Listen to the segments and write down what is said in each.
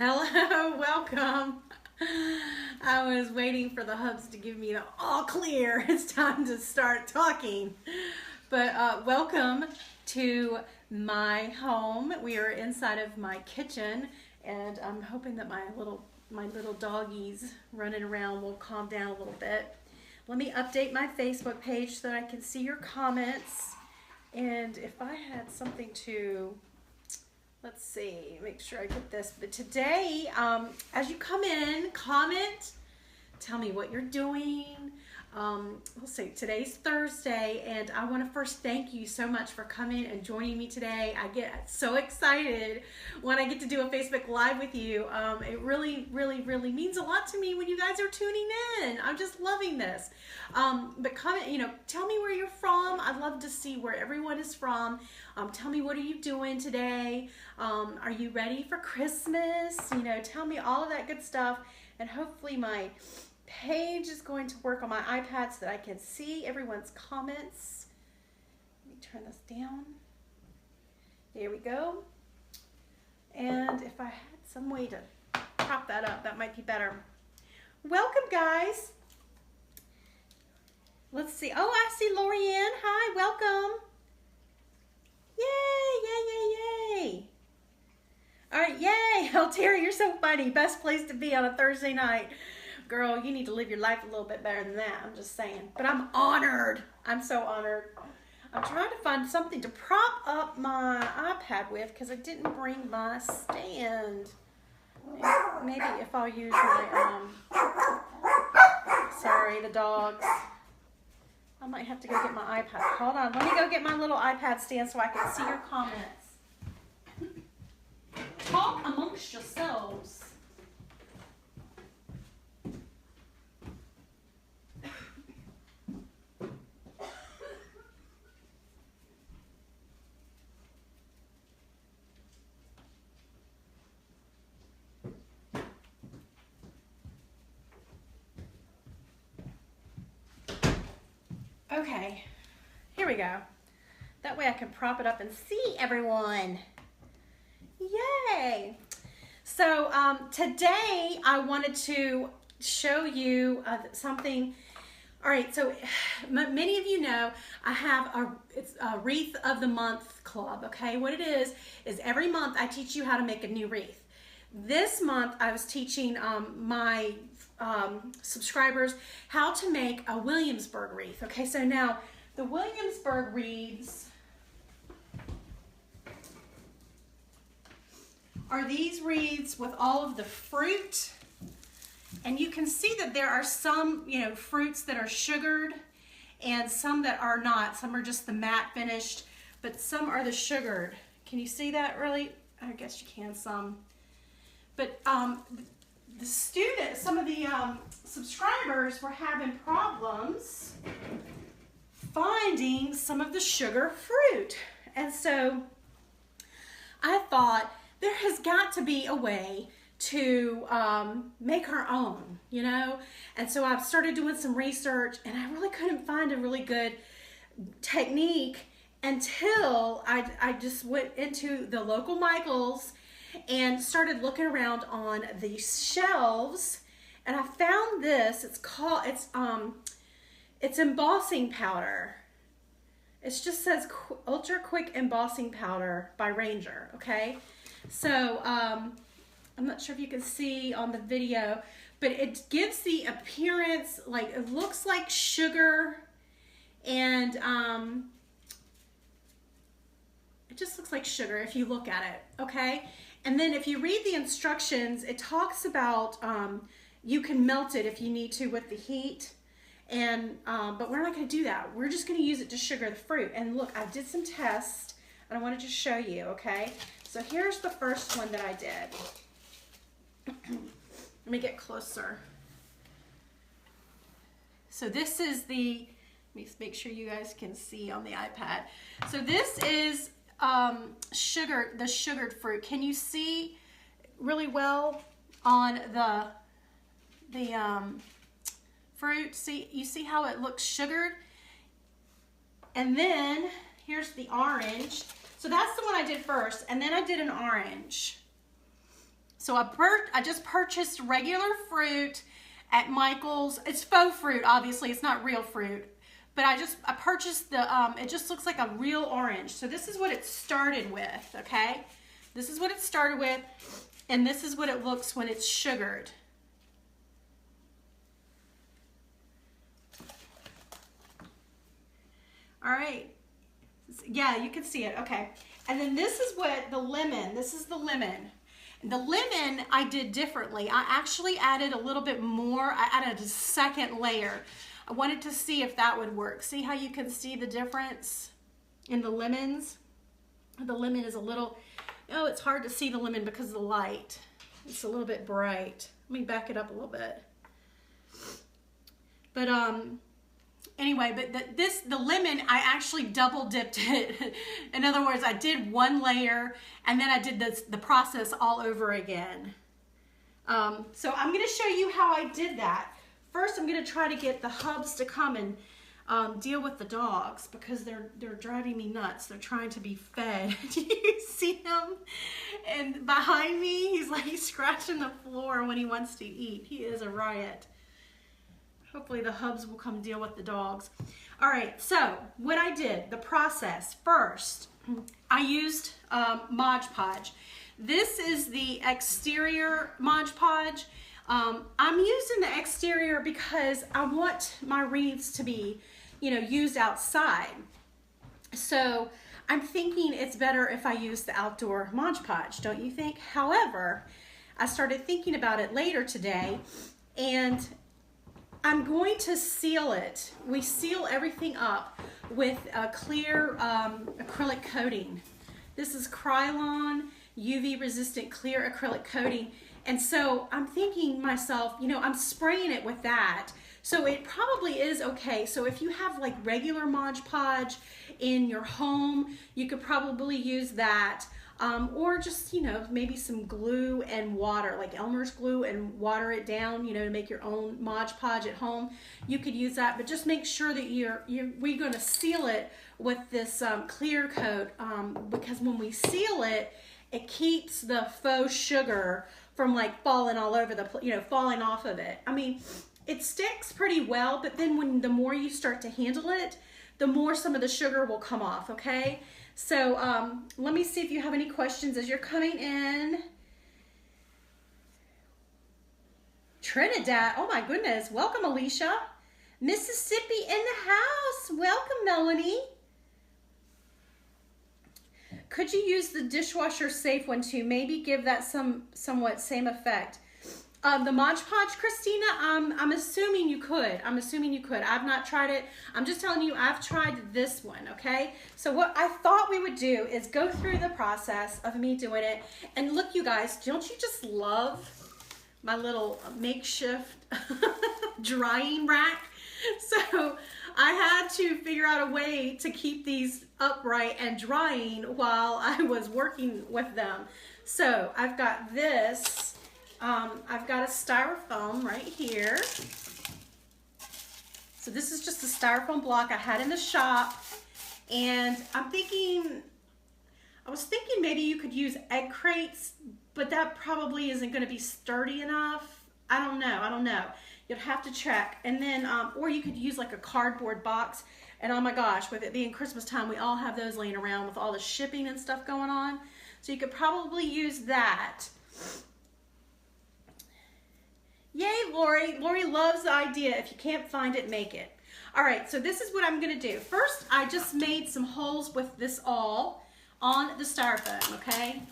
Hello, welcome. I was waiting for the hubs to give me the all clear. It's time to start talking. But welcome to my home. We are inside of my kitchen, and I'm hoping that my little doggies running around will calm down a little bit. Let me update my Facebook page so that I can see your comments. And if I had something to, let's see, make sure I get this. But today, as you come in, comment, tell me what you're doing. Let's see, today's Thursday, and I want to first thank you so much for coming and joining me today. I get so excited when I get to do a Facebook Live with you. It really means a lot to me when you guys are tuning in. I'm just loving this. But comment, tell me where you're from. I'd love to see where everyone is from. Tell me, what are you doing today? Are you ready for Christmas? Tell me all of that good stuff, and hopefully my page is going to work on my iPad so that I can see everyone's comments. Let me turn this down. There we go. And if I had some way to prop that up, that might be better. Welcome, guys. Let's see. Oh, I see Lorianne. Hi, welcome. Yay. All right, yay. Oh, Terry, you're so funny. Best place to be on a Thursday night. Girl, you need to live your life a little bit better than that. I'm just saying. But I'm honored. I'm so honored. I'm trying to find something to prop up my iPad with because I didn't bring my stand. Maybe if I'll use my, sorry, the dogs. I might have to go get my iPad. Hold on. Let me go get my little iPad stand so I can see your comments. Talk amongst yourselves. Okay, here we go. That way I can prop it up and see everyone. Yay! So today I wanted to show you something. All right, so many of you know I have it's a Wreath of the Month club, okay? What it is every month I teach you how to make a new wreath. This month I was teaching my subscribers how to make a Williamsburg wreath. Okay, so now the Williamsburg wreaths are these wreaths with all of the fruit, and you can see that there are some fruits that are sugared and some that are not. Some are just the matte finished, but some are the sugared. Can you see that really? I guess you can some. But the students, some of the subscribers were having problems finding some of the sugar fruit. And so I thought there has got to be a way to make our own, And so I've started doing some research, and I really couldn't find a really good technique until I just went into the local Michael's and started looking around on the shelves, and I found this. It's embossing powder. It just says Ultra Quick Embossing Powder by Ranger, okay? So I'm not sure if you can see on the video, but it gives the appearance like it looks like sugar, and it just looks like sugar if you look at it, okay? And then if you read the instructions, it talks about you can melt it if you need to with the heat, and but we're not going to do that. We're just going to use it to sugar the fruit. And look, I did some tests, and I want to just show you, okay? So here's the first one that I did. Let me get closer. So this is let me make sure you guys can see on the iPad. So this is the sugared fruit. Can you see really well on the fruit? You see how it looks sugared? And then here's the orange. So that's the one I did first, and then I did an orange. So I just purchased regular fruit at Michael's. It's faux fruit, obviously. It's not real fruit. But I purchased the, it just looks like a real orange. So this is what it started with, okay? This is what it started with, and this is what it looks when it's sugared. All right. Yeah, you can see it. Okay. And then this is what the lemon, this is the lemon. The lemon I did differently. I actually added a little bit more. I added a second layer. I wanted to see if that would work. See how you can see the difference in the lemons? The lemon is a little, oh, it's hard to see the lemon because of the light. It's a little bit bright. Let me back it up a little bit. But anyway, but the lemon, I actually double dipped it. In other words, I did one layer and then I did the process all over again. So I'm going to show you how I did that. First, I'm going to try to get the hubs to come and deal with the dogs because they're driving me nuts. They're trying to be fed. Do you see him? And behind me, he's like scratching the floor when he wants to eat. He is a riot. Hopefully the hubs will come deal with the dogs. All right, so what I did, the process. First, I used Mod Podge. This is the exterior Mod Podge. I'm using the exterior because I want my wreaths to be, you know, used outside. So I'm thinking it's better if I use the outdoor Mod Podge, don't you think? However, I started thinking about it later today, and I'm going to seal it. We seal everything up with a clear acrylic coating. This is Krylon UV resistant clear acrylic coating. And so I'm thinking myself, you know, I'm spraying it with that. So it probably is okay. So if you have like regular Mod Podge in your home, you could probably use that. Or just, you know, maybe some glue and water, like Elmer's glue, and water it down, you know, to make your own Mod Podge at home. You could use that, but just make sure that we're going to seal it with this clear coat, because when we seal it, it keeps the faux sugar from like falling all over the, you know, falling off of it. I mean, it sticks pretty well, but then the more you start to handle it, the more some of the sugar will come off, okay? So let me see if you have any questions as you're coming in. Trinidad, oh my goodness, welcome Alicia. Mississippi in the house, welcome Melanie. Could you use the dishwasher safe one too? Maybe give that somewhat same effect. The Mod Podge, Christina, I'm assuming you could. I'm assuming you could. I've not tried it. I'm just telling you, I've tried this one, okay? So what I thought we would do is go through the process of me doing it. And look, you guys, don't you just love my little makeshift drying rack? So I had to figure out a way to keep these upright and drying while I was working with them. So I've got this. I've got a styrofoam right here. So this is just a styrofoam block I had in the shop. And I was thinking maybe you could use egg crates, but that probably isn't going to be sturdy enough. I don't know. You'd have to check. And then, or you could use like a cardboard box. And oh my gosh, with it being Christmas time, we all have those laying around with all the shipping and stuff going on. So you could probably use that. Yay, Lori. Lori loves the idea. If you can't find it, make it. All right, so this is what I'm going to do. First, I just made some holes with this all on the styrofoam, okay?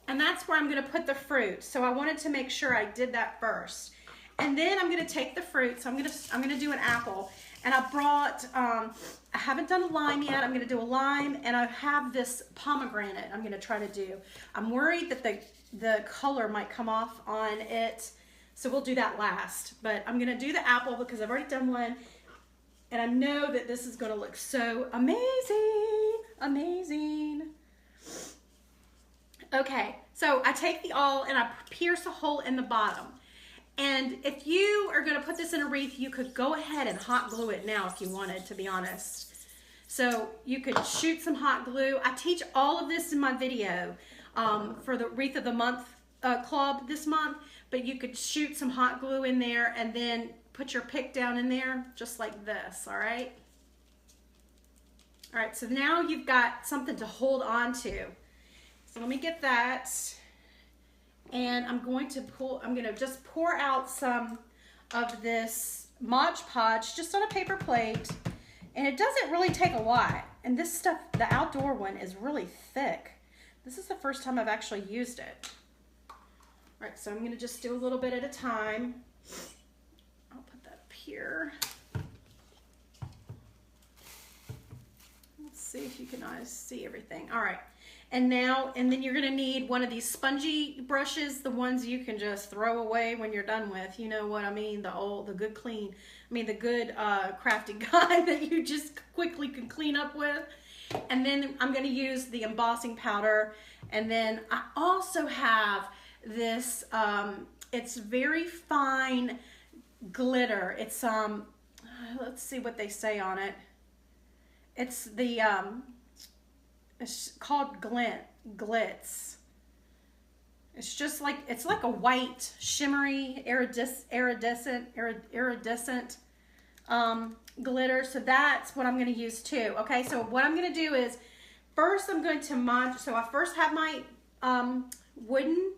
And that's where I'm going to put the fruit. So I wanted to make sure I did that first. And then I'm going to take the fruit. So I'm going to do an apple. And I brought, I haven't done a lime yet. I'm going to do a lime. And I have this pomegranate I'm going to try to do. I'm worried that the color might come off on it. So we'll do that last. But I'm going to do the apple because I've already done one. And I know that this is going to look so amazing. Amazing. Okay, so I take the awl and I pierce a hole in the bottom. And if you are going to put this in a wreath, you could go ahead and hot glue it now if you wanted, to be honest. So you could shoot some hot glue. I teach all of this in my video. for the Wreath of the Month club this month, but you could shoot some hot glue in there and then put your pick down in there just like this, all right? All right, so now you've got something to hold on to. So let me get that. And I'm going to just pour out some of this Mod Podge just on a paper plate. And it doesn't really take a lot. And this stuff, the outdoor one, is really thick. This is the first time I've actually used it. All right, so I'm gonna just do a little bit at a time. I'll put that up here. Let's see if you can see everything. All right, and then you're gonna need one of these spongy brushes, the ones you can just throw away when you're done with. You know what I mean? The good crafty kind that you just quickly can clean up with. And then I'm gonna use the embossing powder. And then I also have this, it's very fine glitter. It's, let's see what they say on it. It's it's called Glitz. It's just like, it's like a white, shimmery, iridescent glitter. So that's what I'm going to use too. Okay, so what I'm going to do is, first I'm going to so I first have my wooden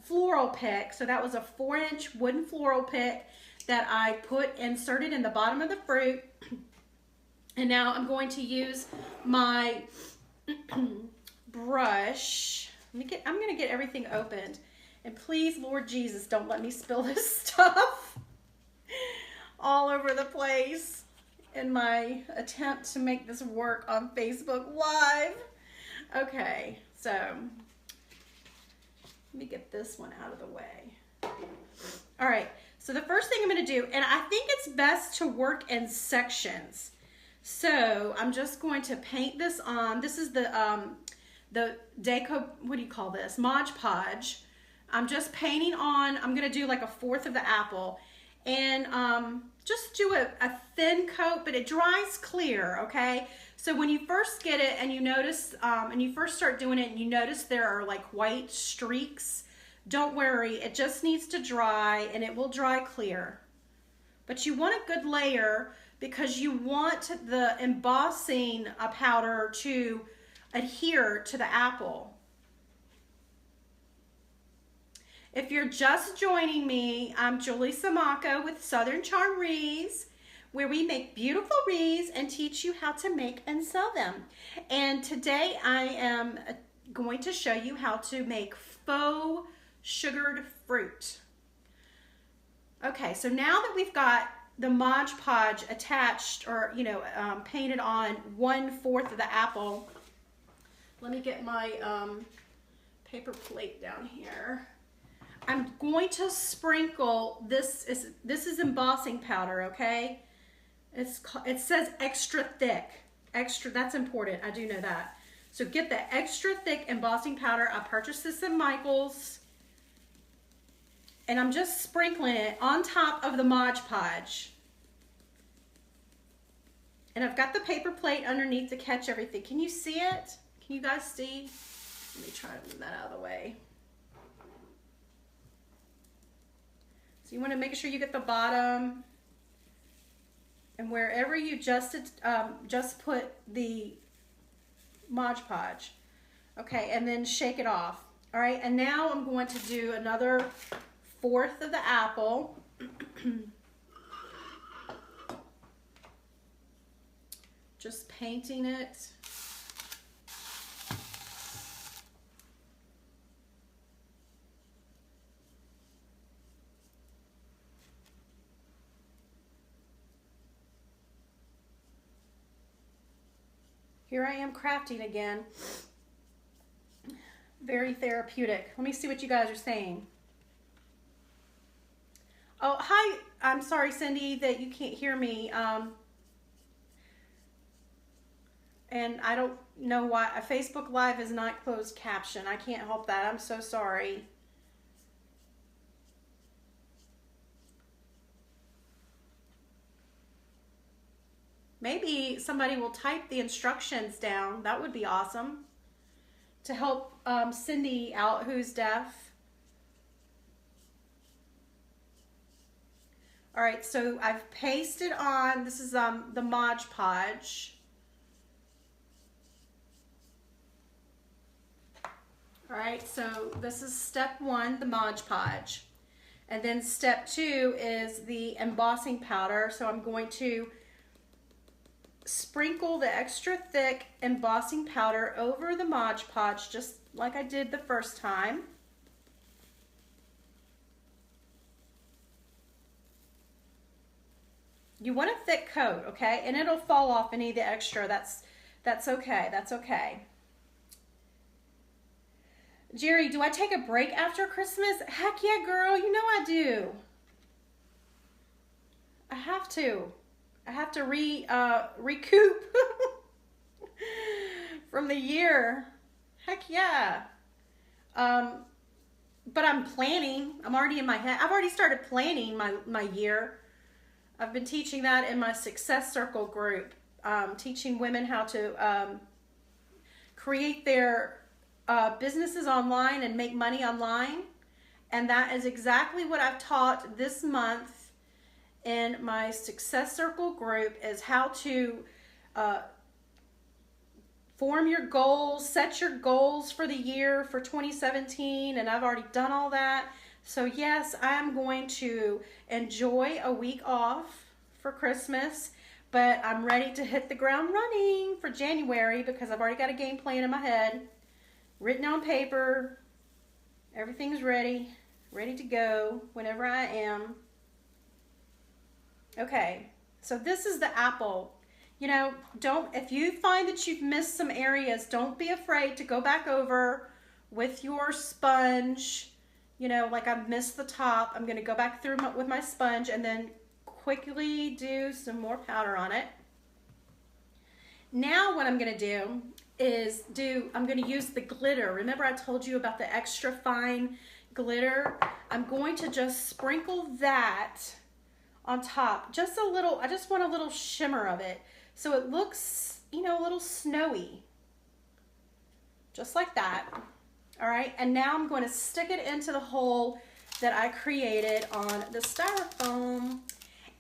floral pick. So that was a 4-inch wooden floral pick that I inserted in the bottom of the fruit. And now I'm going to use my brush. I'm going to get everything opened. And please, Lord Jesus, don't let me spill this stuff all over the place in my attempt to make this work on Facebook Live. Okay, so let me get this one out of the way. All right, so the first thing I'm going to do, and I think it's best to work in sections. So I'm just going to paint this on. This is the Decor, what do you call this? Mod Podge. I'm just painting on, I'm going to do like a 1/4 of the apple. And just do a thin coat, but it dries clear, okay? So when you first get it and you notice, and you first start doing it and you notice there are like white streaks, don't worry, it just needs to dry and it will dry clear. But you want a good layer because you want the embossing powder to adhere to the apple. If you're just joining me, I'm Julie Samaka with Southern Charm Wreaths, where we make beautiful wreaths and teach you how to make and sell them. And today I am going to show you how to make faux sugared fruit. Okay, so now that we've got the Mod Podge attached, or painted on 1/4 of the apple, let me get my paper plate down here. I'm going to sprinkle this is embossing powder, okay? It says extra thick. That's important. I do know that. So get the extra thick embossing powder. I purchased this at Michael's. And I'm just sprinkling it on top of the Mod Podge. And I've got the paper plate underneath to catch everything. Can you see it? Can you guys see? Let me try to move that out of the way. So you want to make sure you get the bottom, and wherever you just put the Mod Podge. Okay, and then shake it off. All right, and now I'm going to do another 1/4 of the apple. Just painting it. Here I am crafting again. Very therapeutic. Let me see what you guys are saying. Oh, hi. I'm sorry, Cindy, that you can't hear me. And I don't know why. A Facebook Live is not closed caption. I can't help that. I'm so sorry. Maybe somebody will type the instructions down. That would be awesome. to help Cindy out, who's deaf. All right, so I've pasted on, this is the Mod Podge. All right, so this is step 1, the Mod Podge. And then step 2 is the embossing powder. So I'm going to sprinkle the extra thick embossing powder over the Mod Podge, just like I did the first time. You want a thick coat, okay? And it'll fall off any of the extra. That's okay. That's okay. Jerry, do I take a break after Christmas? Heck yeah, girl. You know I do. I have to. I have to recoup from the year. Heck yeah. But I'm planning. I'm already in my head. I've already started planning my year. I've been teaching that in my Success Circle group, teaching women how to create their businesses online and make money online. And that is exactly what I've taught this month in my Success Circle group, is how to form your goals, set your goals for the year for 2017. And I've already done all that. So yes, I'm going to enjoy a week off for Christmas, but I'm ready to hit the ground running for January because I've already got a game plan in my head, written on paper. Everything's ready to go whenever I am. Okay, so this is the apple. You know, if you find that you've missed some areas, don't be afraid to go back over with your sponge. You know, like I've missed the top, I'm going to go back through with my sponge and then quickly do some more powder on it. Now what I'm going to do is I'm going to use the glitter. Remember I told you about the extra fine glitter? I'm going to just sprinkle that on top. Just a little, I just want a little shimmer of it. So it looks, you know, a little snowy. Just like that. All right, and now I'm going to stick it into the hole that I created on the styrofoam,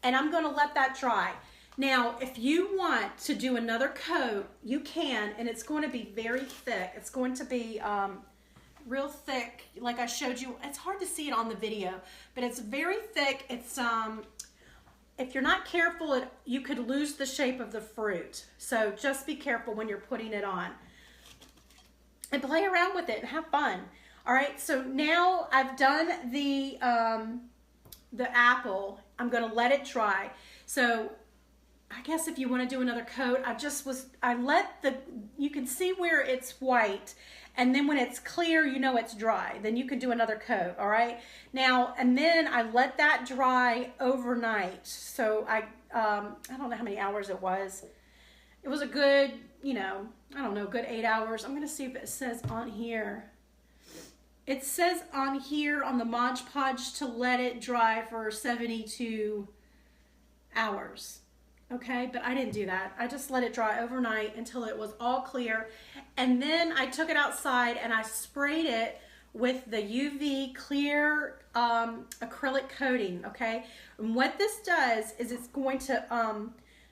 and I'm going to let that dry. Now, if you want to do another coat, you can, and it's going to be very thick. It's going to be real thick, like I showed you. It's hard to see it on the video, but it's very thick. It's if you're not careful, you could lose the shape of the fruit. So just be careful when you're putting it on. And play around with it and have fun. All right, so now I've done the apple. I'm gonna let it dry. So I guess if you want to do another coat, you can see where it's white, and then when it's clear, you know it's dry. Then you can do another coat, all right? Now, and then I let that dry overnight. So I don't know how many hours it was. It was a good, you know, I don't know, good 8 hours. I'm going to see if it says on here. It says on here on the Mod Podge to let it dry for 72 hours. Okay, but I didn't do that. I just let it dry overnight until it was all clear. And then I took it outside and I sprayed it with the UV clear acrylic coating, okay? And what this does is it's going to...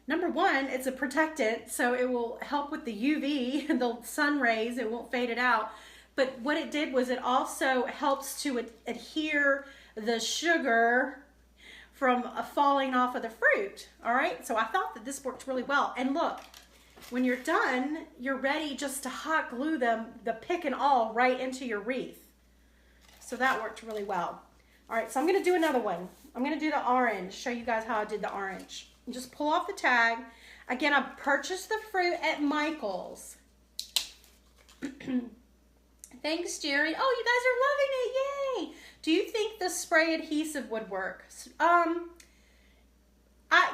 number one, it's a protectant, so it will help with the UV, the sun rays, it won't fade it out. But what it did was it also helps to adhere the sugar from falling off of the fruit, all right? So I thought that this worked really well. And look, when you're done, you're ready just to hot glue them, the pick and all, right into your wreath. So that worked really well. All right, so I'm gonna do another one. I'm gonna do the orange, show you guys how I did the orange. And just pull off the tag. Again, I purchased the fruit at Michael's. Thanks, Jerry. Oh, you guys are loving it. Yay. Do you think the spray adhesive would work?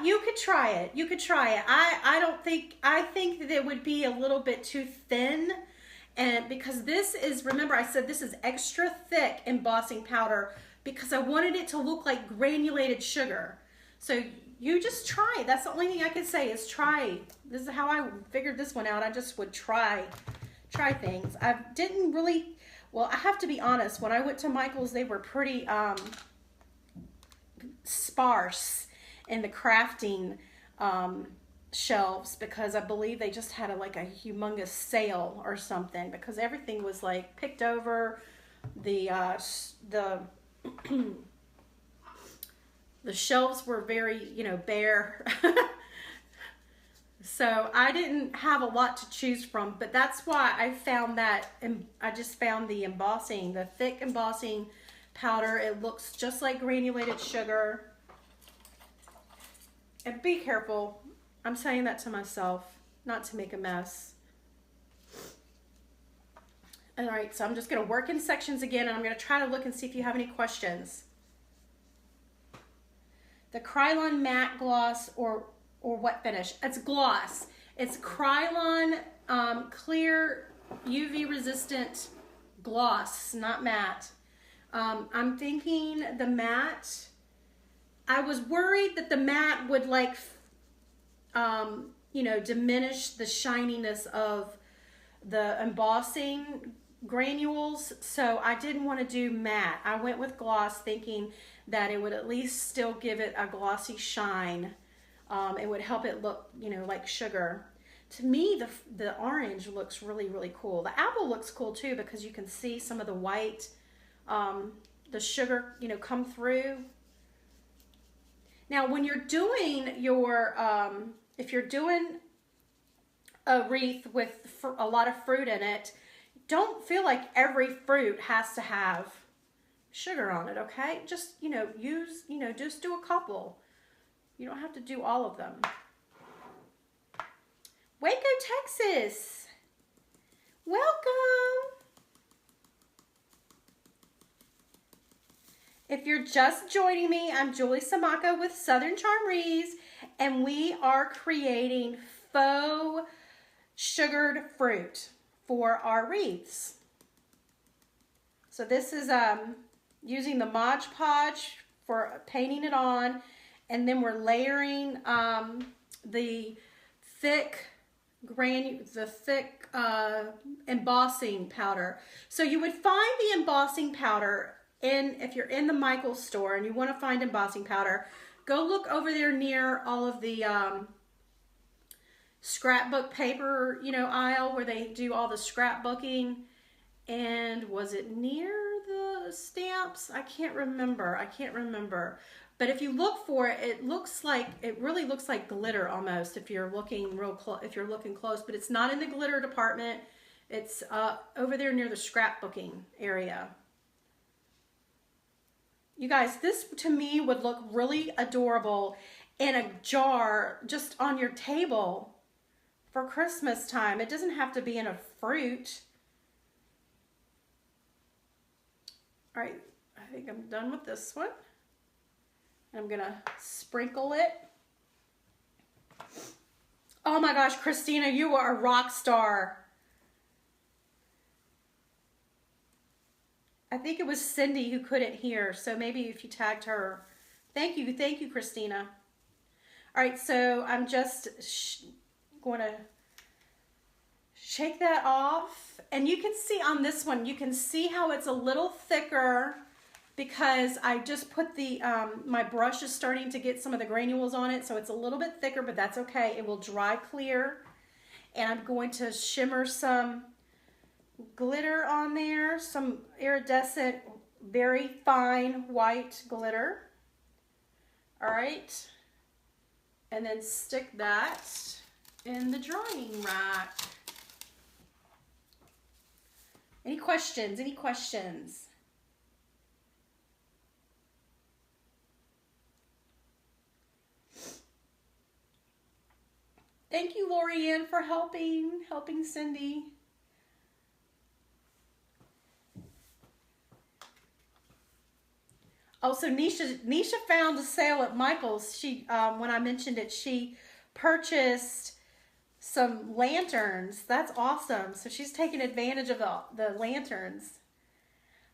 You could try it. You could try it. I think that it would be a little bit too thin. And because this is, remember I said this is extra thick embossing powder because I wanted it to look like granulated sugar. So you just try. That's the only thing I can say is try. This is how I figured this one out. I just would try try things. I didn't really, well, I have to be honest, when I went to Michael's, they were pretty sparse in the crafting shelves, because I believe they just had like a humongous sale or something, because everything was like picked over. The the shelves were very, you know, bare. So I didn't have a lot to choose from, but that's why I found that, and I just found the embossing, the thick embossing powder. It looks just like granulated sugar. And be careful. I'm saying that to myself, not to make a mess. All right, so I'm just going to work in sections again, and I'm going to try to look and see if you have any questions. The Krylon matte gloss or what finish? It's gloss. It's Krylon clear UV resistant gloss, not matte. I'm thinking the matte. I was worried that the matte would like, you know, diminish the shininess of the embossing granules, so I didn't want to do matte. I went with gloss thinking that it would at least still give it a glossy shine. It would help it look, you know, like sugar. To me, the orange looks really, really cool. The apple looks cool too, because you can see some of the white, the sugar, you know, come through. Now, when you're doing your, if you're doing a wreath with a lot of fruit in it, don't feel like every fruit has to have sugar on it, okay? Just, you know, just do a couple. You don't have to do all of them. Waco, Texas. Welcome. If you're just joining me, I'm Julie Samaka with Southern Charm Wreaths, and we are creating faux sugared fruit for our wreaths. So this is using the Mod Podge for painting it on, and then we're layering the thick embossing powder. So you would find the embossing powder if you're in the Michael's store and you want to find embossing powder, go look over there near all of the scrapbook paper, you know, aisle where they do all the scrapbooking. And was it near the stamps? I can't remember. But if you look for it, it really looks like glitter almost if you're looking close, but it's not in the glitter department. It's over there near the scrapbooking area. You guys, this to me would look really adorable in a jar just on your table for Christmas time. It doesn't have to be in a fruit. All right, I think I'm done with this one. I'm gonna sprinkle it. Oh my gosh, Christina, you are a rock star. I think it was Cindy who couldn't hear, so maybe if you tagged her. Thank you, Christina. All right, so I'm just going to shake that off. And you can see on this one, you can see how it's a little thicker because I just put the, my brush is starting to get some of the granules on it, so it's a little bit thicker, but that's okay. It will dry clear. And I'm going to shimmer some glitter on there, some iridescent, very fine white glitter. All right, and then stick that in the drying rack. Any questions? Any questions? Thank you, Lorianne, for helping Cindy. Also, Nisha found a sale at Michael's. She, when I mentioned it, she purchased some lanterns. That's awesome. So she's taking advantage of the lanterns.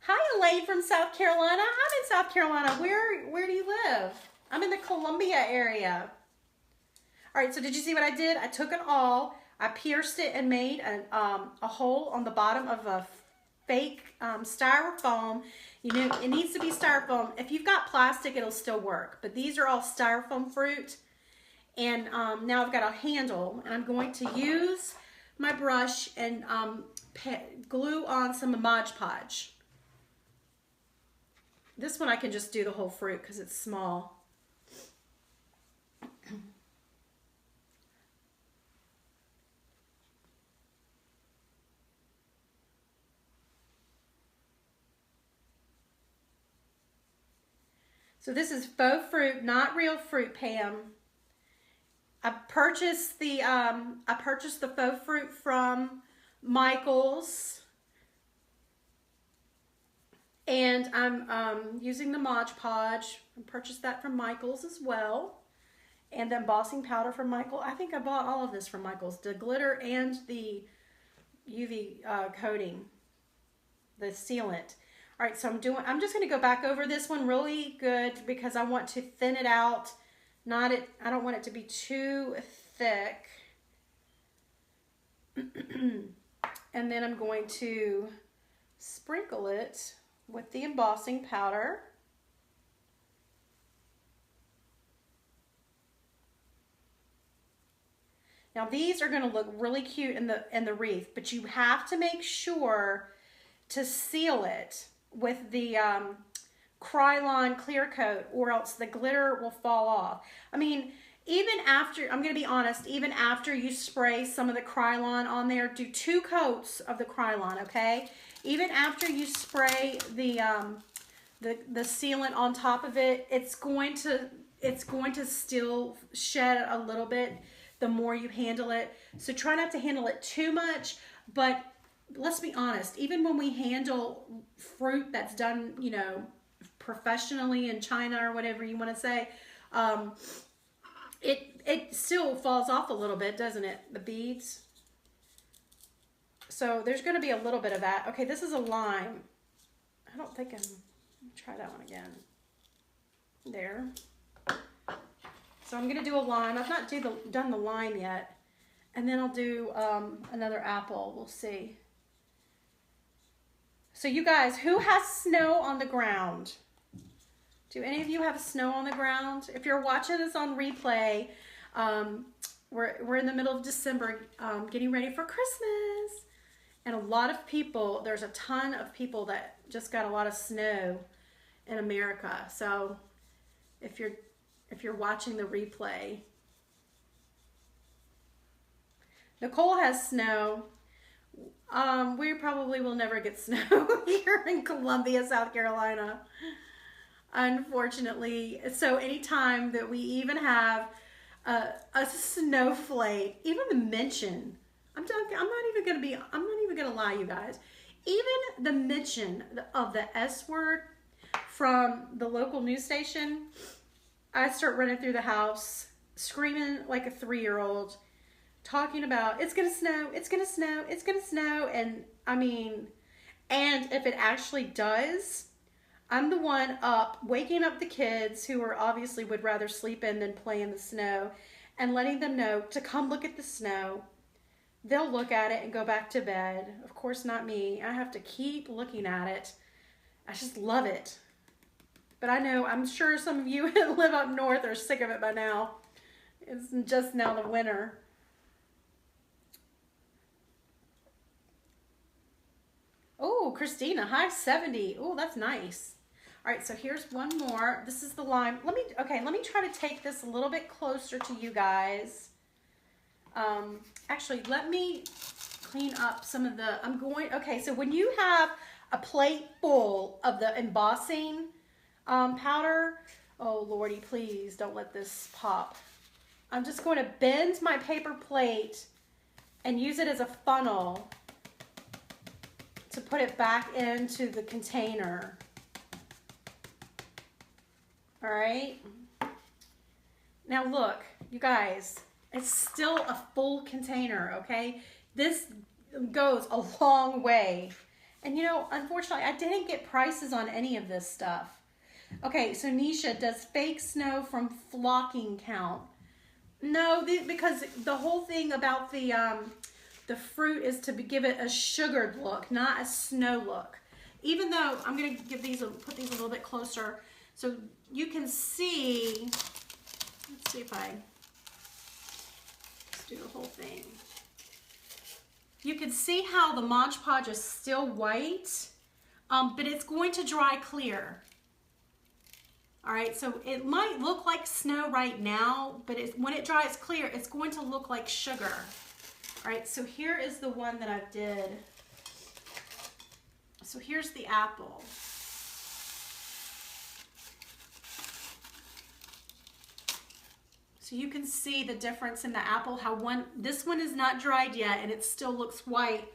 Hi, Elaine from South Carolina. I'm in South Carolina. Where do you live? I'm in the Columbia area. All right, so did you see what I did? I took it all. I pierced it and made a hole on the bottom of a fake styrofoam. You know, it needs to be styrofoam. If you've got plastic, it'll still work. But these are all styrofoam fruit. And now I've got a handle. And I'm going to use my brush and glue on some Mod Podge. This one I can just do the whole fruit because it's small. So this is faux fruit, not real fruit, Pam. I purchased the faux fruit from Michael's, and I'm using the Mod Podge. I purchased that from Michael's as well, and the embossing powder from Michael. I think I bought all of this from Michael's, the glitter and the UV coating, the sealant. All right, so I'm just going to go back over this one really good because I want to thin it out. I don't want it to be too thick. And then I'm going to sprinkle it with the embossing powder. Now these are going to look really cute in the wreath, but you have to make sure to seal it with the Krylon clear coat, or else the glitter will fall off. I mean, even after, I'm going to be honest, even after you spray some of the Krylon on there, do 2 coats of the Krylon, okay? Even after you spray the sealant on top of it, it's going to still shed a little bit the more you handle it. So try not to handle it too much, but let's be honest, even when we handle fruit that's done, you know, professionally in China or whatever you want to say, it still falls off a little bit, doesn't it? The beads. So there's going to be a little bit of that. Okay, this is a lime. I don't think let me try that one again. There. So I'm going to do a lime. I've not done the lime yet. And then I'll do another apple. We'll see. So you guys, who has snow on the ground? Do any of you have snow on the ground? If you're watching this on replay, we're in the middle of December, getting ready for Christmas. And a lot of people, there's a ton of people that just got a lot of snow in America. So if you're watching the replay, Nicole has snow. We probably will never get snow here in Columbia, South Carolina, unfortunately. So anytime that we even have a snowflake, even the mention, I'm not even gonna lie, you guys. Even the mention of the S word from the local news station, I start running through the house, screaming like a 3-year-old, talking about it's gonna snow, it's gonna snow, it's gonna snow. And I mean, and if it actually does, I'm the one up waking up the kids who are obviously would rather sleep in than play in the snow, and letting them know to come look at the snow. They'll look at it and go back to bed. Of course not me. I have to keep looking at it. I just love it. But I know, I'm sure some of you who live up north are sick of it by now. It's just now the winter. Oh, Christina, high 70. Oh, that's nice. All right, so here's one more. This is the lime. Let me try to take this a little bit closer to you guys. Actually, let me clean up some of the, okay, so when you have a plate full of the embossing powder, oh Lordy, please don't let this pop. I'm just going to bend my paper plate and use it as a funnel to put it back into the container. All right. Now look, you guys, it's still a full container, okay? This goes a long way. And you know, unfortunately, I didn't get prices on any of this stuff. Okay, so Nisha, does fake snow from flocking count? No, because the whole thing about the fruit is to give it a sugared look, not a snow look. Even though I'm going to put these a little bit closer so you can see. Let's see if let's do the whole thing. You can see how the Mod Podge is still white, but it's going to dry clear. All right, so it might look like snow right now, but when it dries clear, it's going to look like sugar. All right, so here is the one that I did. So here's the apple. So you can see the difference in the apple, how this one is not dried yet and it still looks white,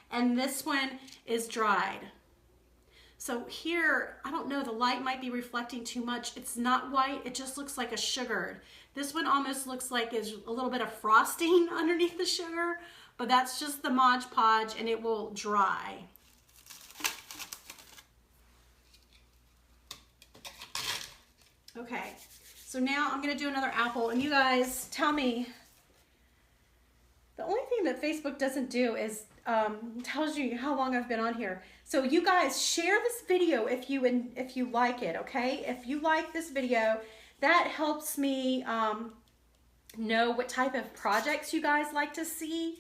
and this one is dried. So here, I don't know, the light might be reflecting too much. It's not white, it just looks like a sugared. This one almost looks like there's a little bit of frosting underneath the sugar, but that's just the Mod Podge and it will dry. Okay, so now I'm gonna do another apple, and you guys tell me, the only thing that Facebook doesn't do is tells you how long I've been on here. So you guys share this video if you like it, okay? If you like this video, that helps me know what type of projects you guys like to see.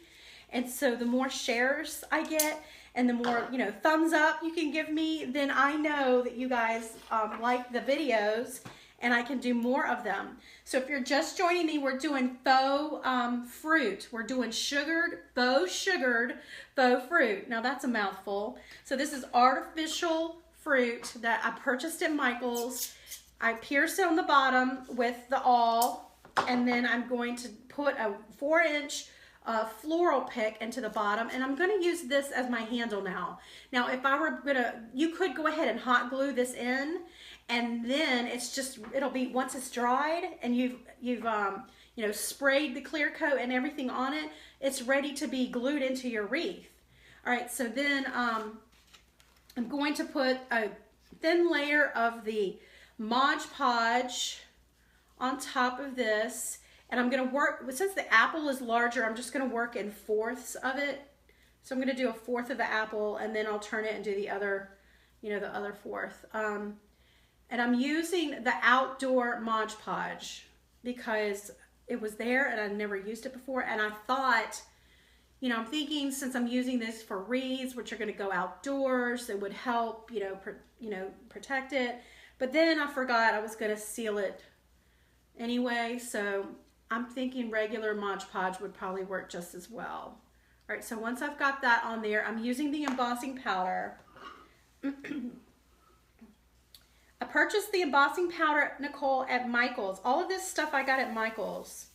And so the more shares I get and the more, you know, thumbs up you can give me, then I know that you guys like the videos and I can do more of them. So if you're just joining me, we're doing faux fruit. We're doing faux sugared faux fruit. Now that's a mouthful. So this is artificial fruit that I purchased at Michael's. I pierced it on the bottom with the awl, and then I'm going to put a 4-inch floral pick into the bottom, and I'm going to use this as my handle now. Now if I were gonna, you could go ahead and hot glue this in, and then it's just, it'll be, once it's dried and you've you know, sprayed the clear coat and everything on it, it's ready to be glued into your wreath. All right, so then I'm going to put a thin layer of the Mod Podge on top of this, and I'm going to work, since the apple is larger, I'm just going to work in fourths of it. So I'm going to do a fourth of the apple, and then I'll turn it and do the other, you know, the other fourth. And I'm using the outdoor Mod Podge because it was there and I'd never used it before. And I thought, you know, I'm thinking since I'm using this for wreaths, which are going to go outdoors, it would help, you know, protect it. But then I forgot I was going to seal it anyway. So I'm thinking regular Mod Podge would probably work just as well. All right, so once I've got that on there, I'm using the embossing powder. I purchased the embossing powder, Nicole, at Michael's. All of this stuff I got at Michael's.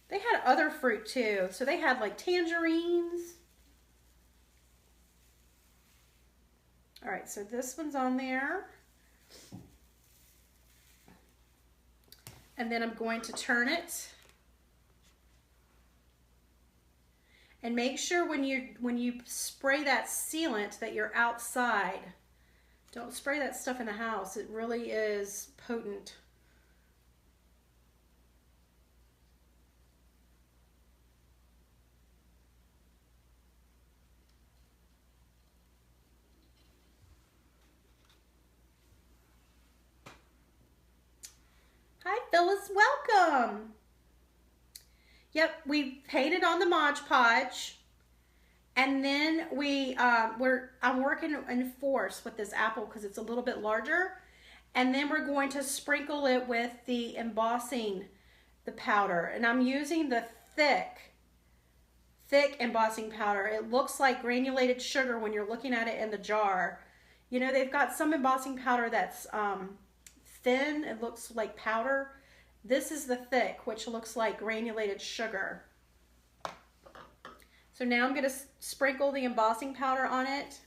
They had other fruit too. So they had like tangerines. All right, so this one's on there. And then I'm going to turn it. And make sure when you spray that sealant that you're outside. Don't spray that stuff in the house. It really is potent. Hi Phyllis, welcome. Yep, we painted on the Mod Podge, and then I'm working in force with this apple because it's a little bit larger, and then we're going to sprinkle it with the embossing, the powder, and I'm using the thick embossing powder. It looks like granulated sugar when you're looking at it in the jar. You know, they've got some embossing powder that's thin, it looks like powder. This is the thick, which looks like granulated sugar. So now I'm going to sprinkle the embossing powder on it.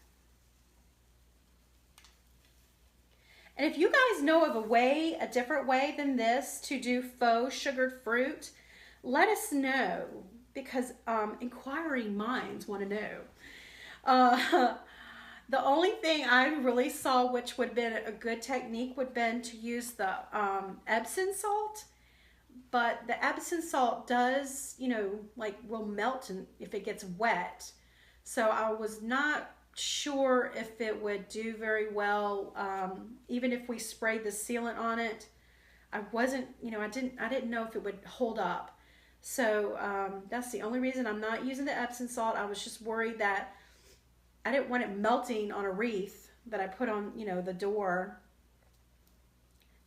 And if you guys know of a different way than this to do faux sugared fruit, let us know, because inquiring minds want to know. The only thing I really saw, which would have been a good technique, would have been to use the Epsom salt. But the Epsom salt does, you know, like will melt if it gets wet. So I was not sure if it would do very well, even if we sprayed the sealant on it. I wasn't, you know, I didn't know if it would hold up. So that's the only reason I'm not using the Epsom salt. I was just worried that I didn't want it melting on a wreath that I put on, you know, the door.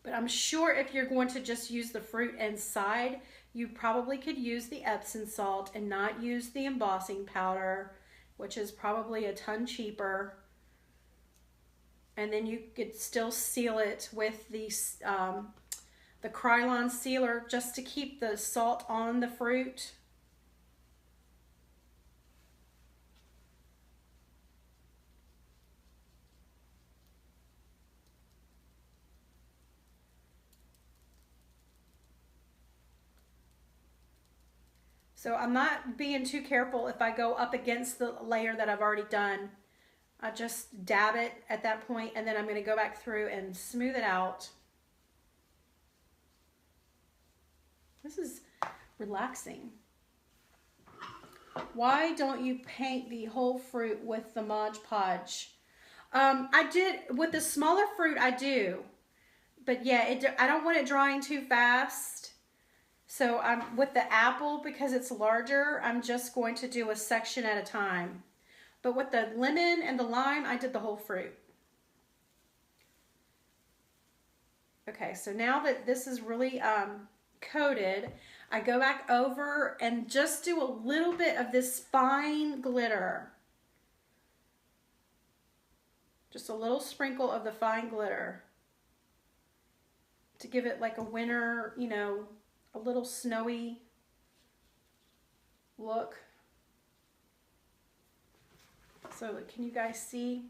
But I'm sure if you're going to just use the fruit inside, you probably could use the Epsom salt and not use the embossing powder, which is probably a ton cheaper. And then you could still seal it with the Krylon sealer just to keep the salt on the fruit. So I'm not being too careful if I go up against the layer that I've already done. I just dab it at that point, and then I'm going to go back through and smooth it out. This is relaxing. Why don't you paint the whole fruit with the Mod Podge? I did, with the smaller fruit I do. But yeah, I don't want it drying too fast. So with the apple, because it's larger, I'm just going to do a section at a time. But with the lemon and the lime, I did the whole fruit. Okay, so now that this is really coated, I go back over and just do a little bit of this fine glitter. Just a little sprinkle of the fine glitter to give it like a winter, you know, a little snowy look. So can you guys see?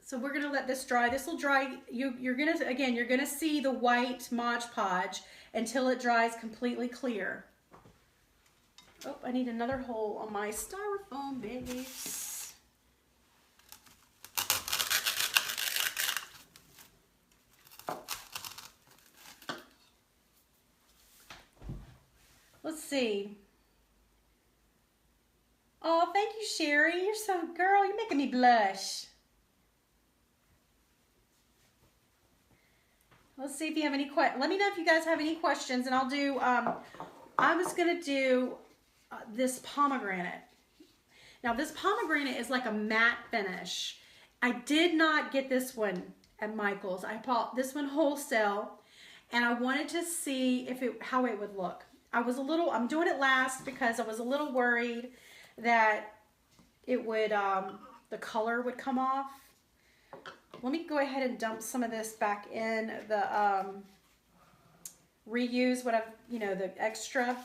So we're gonna let this dry. This will dry. You're gonna see the white Mod Podge until it dries completely clear. Oh, I need another hole on my styrofoam base. Let's see. Oh, thank you, Sherry. You're so, girl, you're making me blush. Let's see if you have any questions. Let me know if you guys have any questions, and I'll do, I was going to do this pomegranate. Now, this pomegranate is like a matte finish. I did not get this one at Michael's. I bought this one wholesale, and I wanted to see how it would look. I'm doing it last because I was a little worried that it would, the color would come off. Let me go ahead and dump some of this back in the reuse the extra.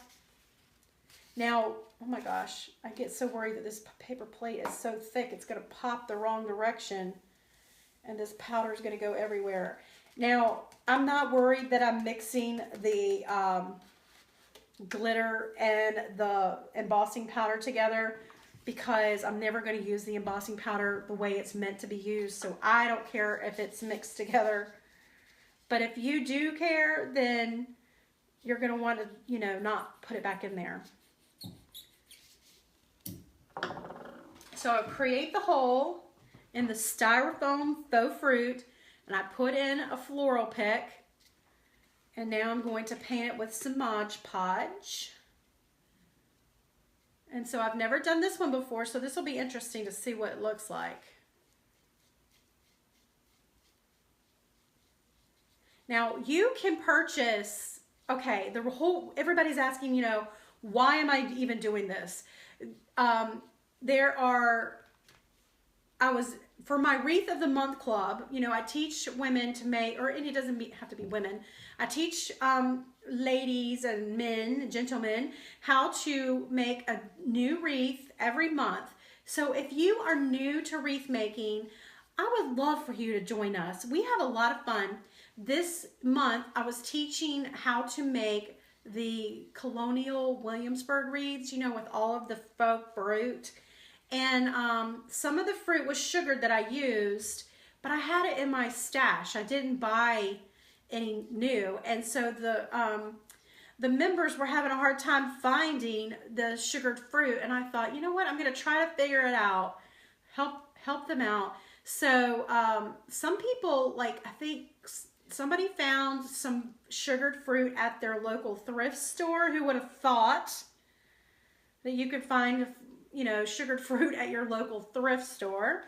Now, oh my gosh, I get so worried that this paper plate is so thick it's going to pop the wrong direction and this powder is going to go everywhere. Now, I'm not worried that I'm mixing the glitter and the embossing powder together, because I'm never going to use the embossing powder the way it's meant to be used. So I don't care if it's mixed together. But if you do care, then you're going to want to, you know, not put it back in there. So I create the hole in the styrofoam faux fruit, and I put in a floral pick. And now I'm going to paint it with some Mod Podge. And so I've never done this one before, so this will be interesting to see what it looks like. Now you can purchase, okay, everybody's asking, you know, why am I even doing this? For my Wreath of the Month Club, you know, I teach women to make, or it doesn't have to be women. I teach ladies and men, gentlemen, how to make a new wreath every month. So if you are new to wreath making, I would love for you to join us. We have a lot of fun. This month, I was teaching how to make the colonial Williamsburg wreaths, you know, with all of the faux fruit. And some of the fruit was sugared that I used, but I had it in my stash. I didn't buy any new. And so the members were having a hard time finding the sugared fruit. And I thought, you know what? I'm going to try to figure it out, help them out. So some people, like, I think somebody found some sugared fruit at their local thrift store. Who would have thought that you could find, you know, sugared fruit at your local thrift store?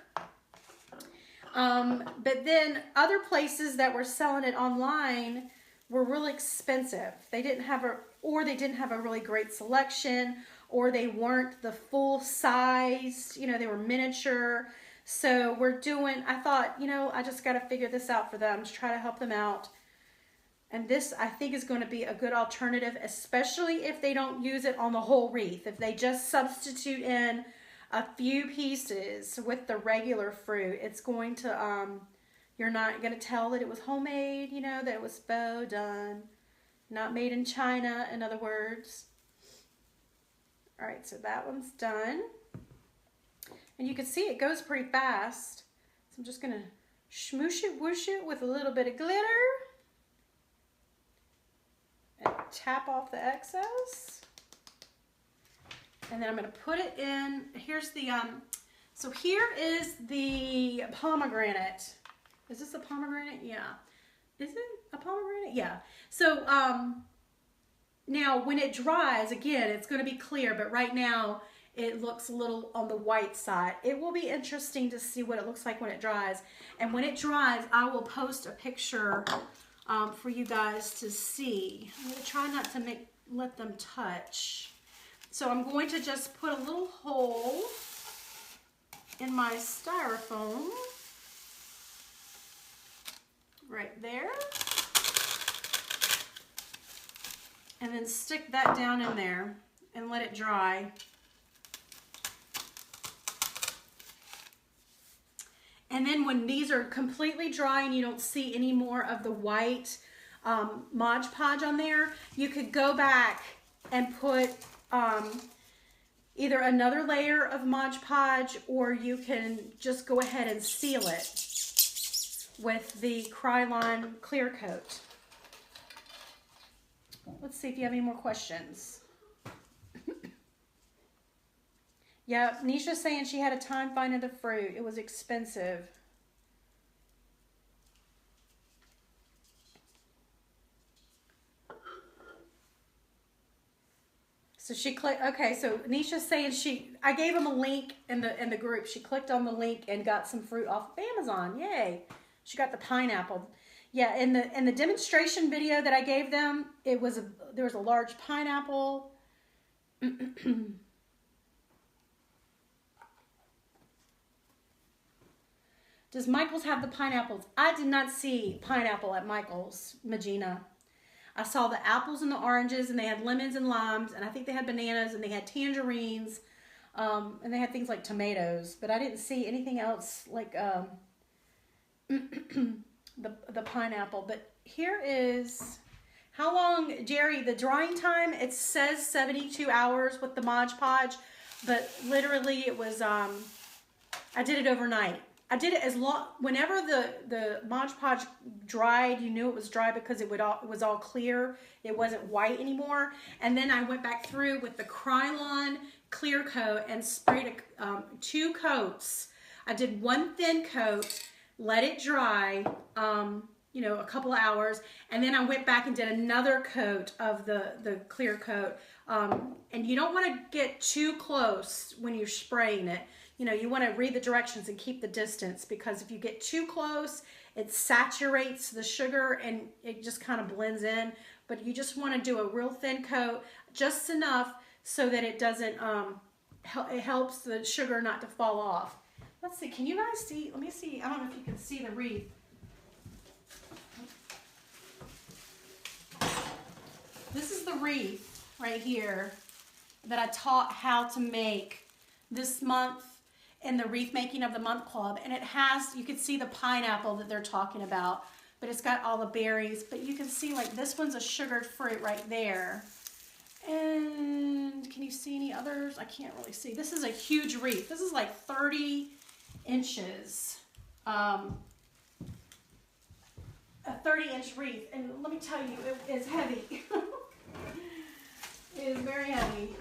But then other places that were selling it online were really expensive. They didn't have a really great selection, or they weren't the full size, you know, they were miniature. So I thought, you know, I just got to figure this out for them, to try to help them out. And this, I think, is going to be a good alternative, especially if they don't use it on the whole wreath. If they just substitute in a few pieces with the regular fruit, it's going to, you're not going to tell that it was homemade, you know, that it was faux done, not made in China, in other words. All right, so that one's done. And you can see it goes pretty fast. So I'm just going to smoosh it, whoosh it with a little bit of glitter. And tap off the excess. And then I'm going to put it in. Here's the, so here is the pomegranate. Is this a pomegranate? Yeah. Is it a pomegranate? Yeah. So now when it dries, again, it's going to be clear, but right now it looks a little on the white side. It will be interesting to see what it looks like when it dries. And when it dries, I will post a picture for you guys to see. I'm going to try not to let them touch. So I'm going to just put a little hole in my styrofoam right there. And then stick that down in there and let it dry. And then when these are completely dry and you don't see any more of the white Mod Podge on there, you could go back and put either another layer of Mod Podge, or you can just go ahead and seal it with the Krylon clear coat. Let's see if you have any more questions. Yeah, Nisha's saying she had a time finding the fruit. It was expensive. So she clicked, okay, so Nisha's saying I gave him a link in the group. She clicked on the link and got some fruit off of Amazon. Yay. She got the pineapple. Yeah, in the demonstration video that I gave them, there was a large pineapple. Does Michael's have the pineapples? I did not see pineapple at Michael's, Magina. I saw the apples and the oranges, and they had lemons and limes, and I think they had bananas, and they had tangerines, and they had things like tomatoes, but I didn't see anything else like the pineapple. But here is, how long, Jerry, the drying time, it says 72 hours with the Mod Podge, but literally it was, I did it overnight. I did it as long, whenever the Mod Podge dried, you knew it was dry because it was all clear. It wasn't white anymore. And then I went back through with the Krylon clear coat and sprayed 2 coats. I did one thin coat, let it dry, you know, a couple of hours, and then I went back and did another coat of the clear coat. And you don't want to get too close when you're spraying it. You know, you want to read the directions and keep the distance, because if you get too close, it saturates the sugar and it just kind of blends in. But you just want to do a real thin coat, just enough so that it doesn't, it helps the sugar not to fall off. Let's see, can you guys see? Let me see. I don't know if you can see the wreath. This is the wreath right here that I taught how to make this month in the Wreath Making of the Month Club. And it has, you can see the pineapple that they're talking about, but it's got all the berries. But you can see, like, this one's a sugared fruit right there. And can you see any others? I can't really see. This is a huge wreath. This is like 30 inches. A 30-inch wreath. And let me tell you, it is heavy. It is very heavy.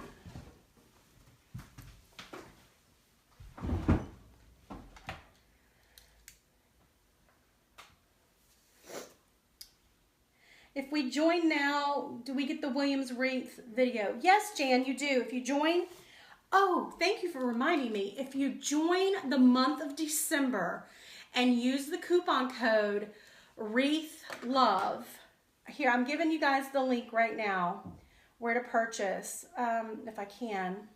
If we join now, do we get the Williams Wreath video? Yes, Jan, you do. If you join, oh, thank you for reminding me. If you join the month of December and use the coupon code WreathLove, here, I'm giving you guys the link right now where to purchase, if I can.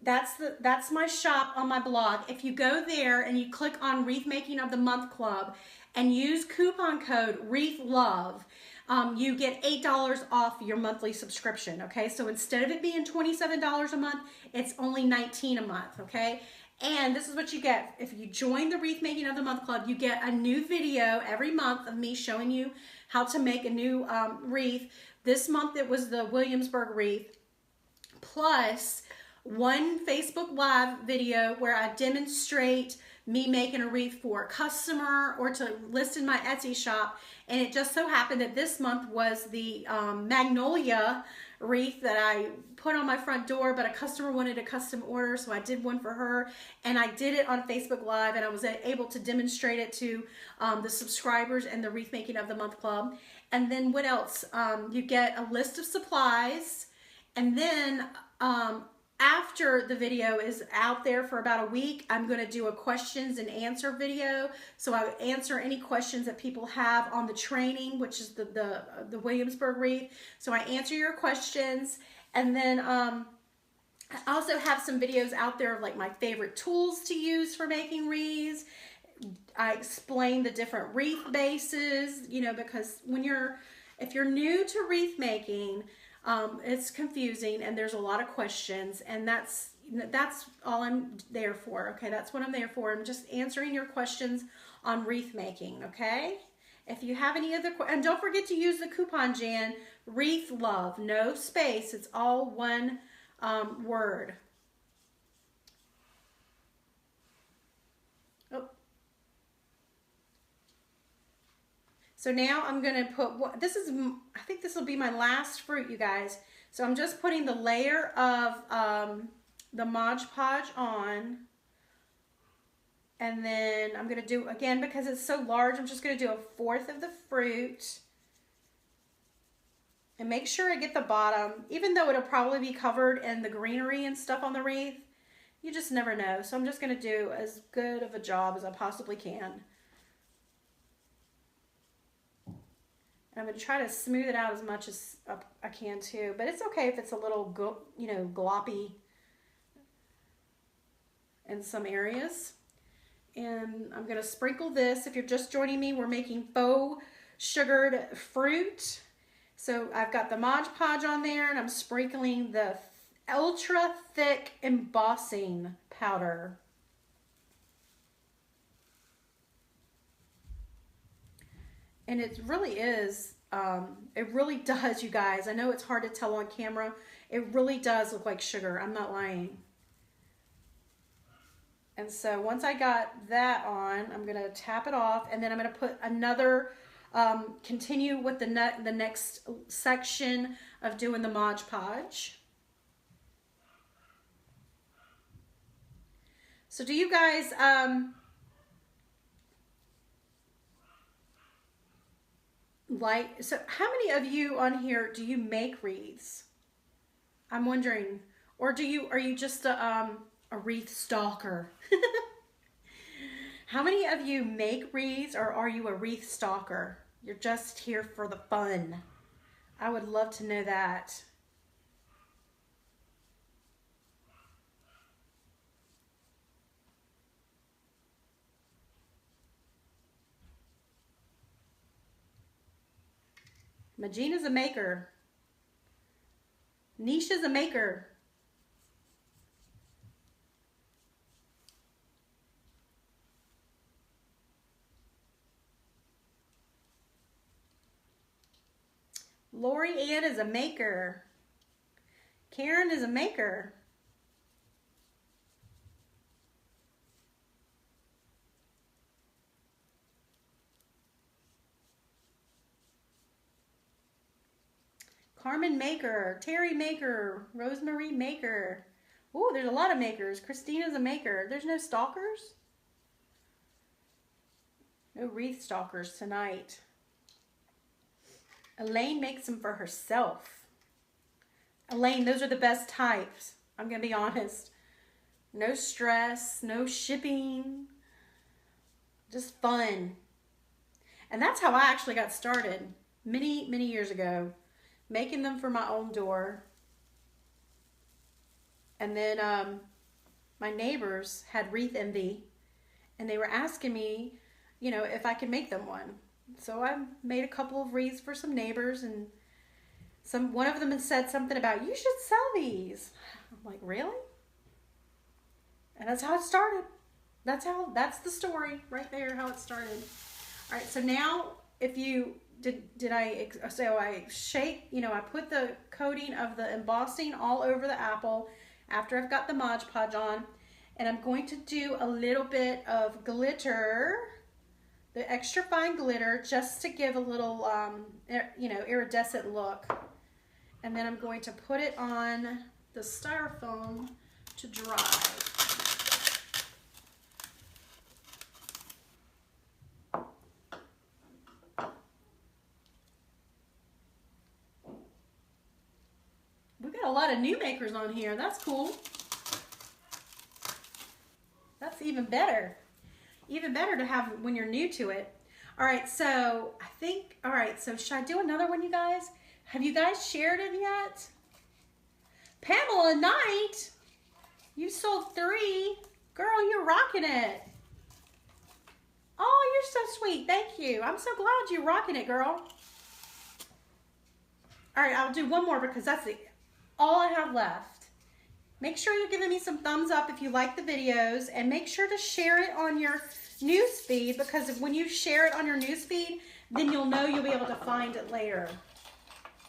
That's my shop on my blog. If you go there and you click on Wreath Making of the Month Club and use coupon code WreathLove, you get $8 off your monthly subscription, okay? So instead of it being $27 a month, it's only $19 a month, okay? And this is what you get. If you join the Wreath Making of the Month Club, you get a new video every month of me showing you how to make a new wreath. This month it was the Williamsburg wreath, plus one Facebook Live video where I demonstrate me making a wreath for a customer or to list in my Etsy shop. And it just so happened that this month was the Magnolia wreath that I put on my front door, but a customer wanted a custom order, so I did one for her, and I did it on Facebook Live, and I was able to demonstrate it to the subscribers and the Wreath Making of the Month Club. And then what else? You get a list of supplies, and then after the video is out there for about a week, I'm going to do a questions and answer video. So I answer any questions that people have on the training, which is the Williamsburg wreath. So I answer your questions, and then I also have some videos out there of like my favorite tools to use for making wreaths. I explain the different wreath bases, you know, because if you're new to wreath making, it's confusing and there's a lot of questions, and that's all I'm there for. Okay, that's what I'm there for. I'm just answering your questions on wreath making. Okay, if you have any other questions, and don't forget to use the coupon, Jan, WreathLove, no space. It's all one word. Oh. So now I'm going to put, I think this will be my last fruit, you guys. So I'm just putting the layer of the Mod Podge on. And then I'm going to do, again, because it's so large, I'm just going to do 1/4 of the fruit. And make sure I get the bottom, even though it'll probably be covered in the greenery and stuff on the wreath. You just never know. So I'm just going to do as good of a job as I possibly can. I'm going to try to smooth it out as much as I can too, but it's okay if it's a little, gloppy in some areas. And I'm going to sprinkle this. If you're just joining me, we're making faux sugared fruit. So I've got the Mod Podge on there, and I'm sprinkling the ultra thick embossing powder. And it really is, it really does, you guys. I know it's hard to tell on camera. It really does look like sugar. I'm not lying. And so once I got that on, I'm going to tap it off. And then I'm going to put another, continue with the next section of doing the Mod Podge. So do you guys... so how many of you on here do you make wreaths? I'm wondering, or are you just a wreath stalker? How many of you make wreaths, or are you a wreath stalker? You're just here for the fun. I would love to know that. Magina's a maker. Nisha's a maker. Lori Ann is a maker. Karen is a maker. Carmen Maker, Terry Maker, Rosemary Maker. Oh, there's a lot of makers. Christina's a maker. There's no stalkers? No wreath stalkers tonight. Elaine makes them for herself. Elaine, those are the best types. I'm going to be honest. No stress, no shipping. Just fun. And that's how I actually got started many, many years ago. Making them for my own door. And then my neighbors had wreath envy. And they were asking me, you know, if I could make them one. So I made a couple of wreaths for some neighbors. And one of them had said something about, you should sell these. I'm like, really? And that's how it started. That's the story right there, how it started. All right, so now if you... So I shake, you know, I put the coating of the embossing all over the apple after I've got the Mod Podge on, and I'm going to do a little bit of glitter, the extra fine glitter, just to give a little, you know, iridescent look. And then I'm going to put it on the styrofoam to dry. A lot of new makers on here. That's cool. That's even better. Even better to have when you're new to it. All right, so I think, all right, so should I do another one, you guys? Have you guys shared it yet? Pamela Knight, you sold 3. Girl, you're rocking it. Oh, you're so sweet. Thank you. I'm so glad you're rocking it, girl. All right, I'll do one more because that's all I have left. Make sure you're giving me some thumbs up if you like the videos, and make sure to share it on your news feed, because when you share it on your news feed, then you'll know you'll be able to find it later.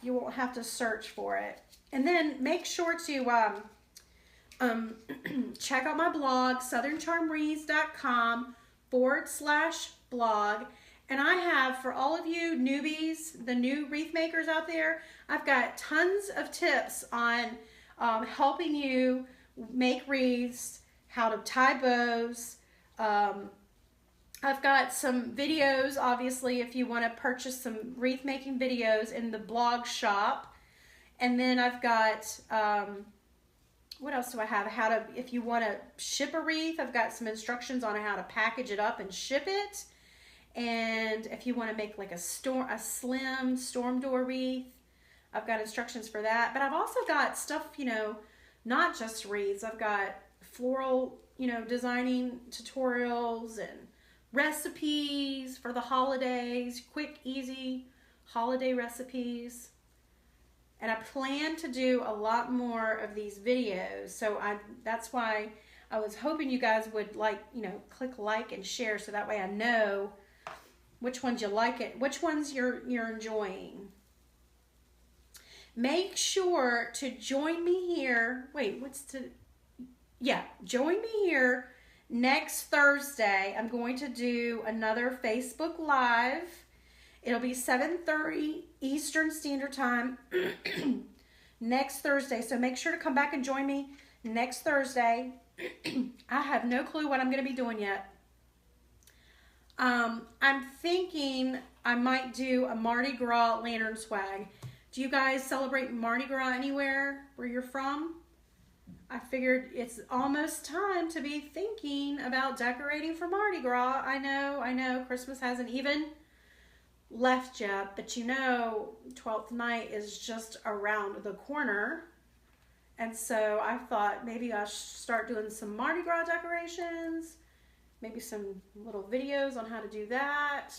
You won't have to search for it. And then make sure to check out my blog, southerncharmwreaths.com/blog. And I have, for all of you newbies, the new wreath makers out there, I've got tons of tips on helping you make wreaths, how to tie bows. I've got some videos, obviously, if you want to purchase some wreath making videos in the blog shop. And then I've got, what else do I have? If you want to ship a wreath, I've got some instructions on how to package it up and ship it. And if you want to make like a slim storm door wreath, I've got instructions for that. But I've also got stuff, you know, not just wreaths. I've got floral, you know, designing tutorials and recipes for the holidays, quick, easy holiday recipes. And I plan to do a lot more of these videos. So that's why I was hoping you guys would click like and share, so that way I know which ones you like it, which ones you're enjoying. Make sure to join me here. Join me here next Thursday. I'm going to do another Facebook Live. It'll be 7:30 Eastern Standard Time next Thursday. So make sure to come back and join me next Thursday. I have no clue what I'm going to be doing yet. I'm thinking I might do a Mardi Gras lantern swag. Do you guys celebrate Mardi Gras anywhere where you're from? I figured it's almost time to be thinking about decorating for Mardi Gras. I know, Christmas hasn't even left yet, but you know, 12th night is just around the corner. And so I thought maybe I should start doing some Mardi Gras decorations, maybe some little videos on how to do that.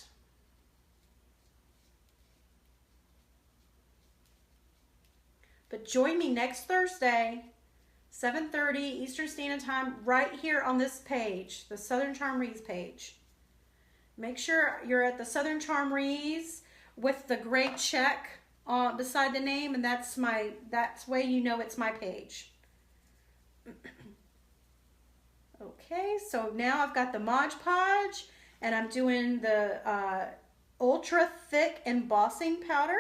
But join me next Thursday, 7:30 Eastern Standard Time, right here on this page, the Southern Charm Wreaths page. Make sure you're at the Southern Charm Wreaths with the gray check beside the name, and that's way you know it's my page. Okay, so now I've got the Mod Podge, and I'm doing the ultra thick embossing powder.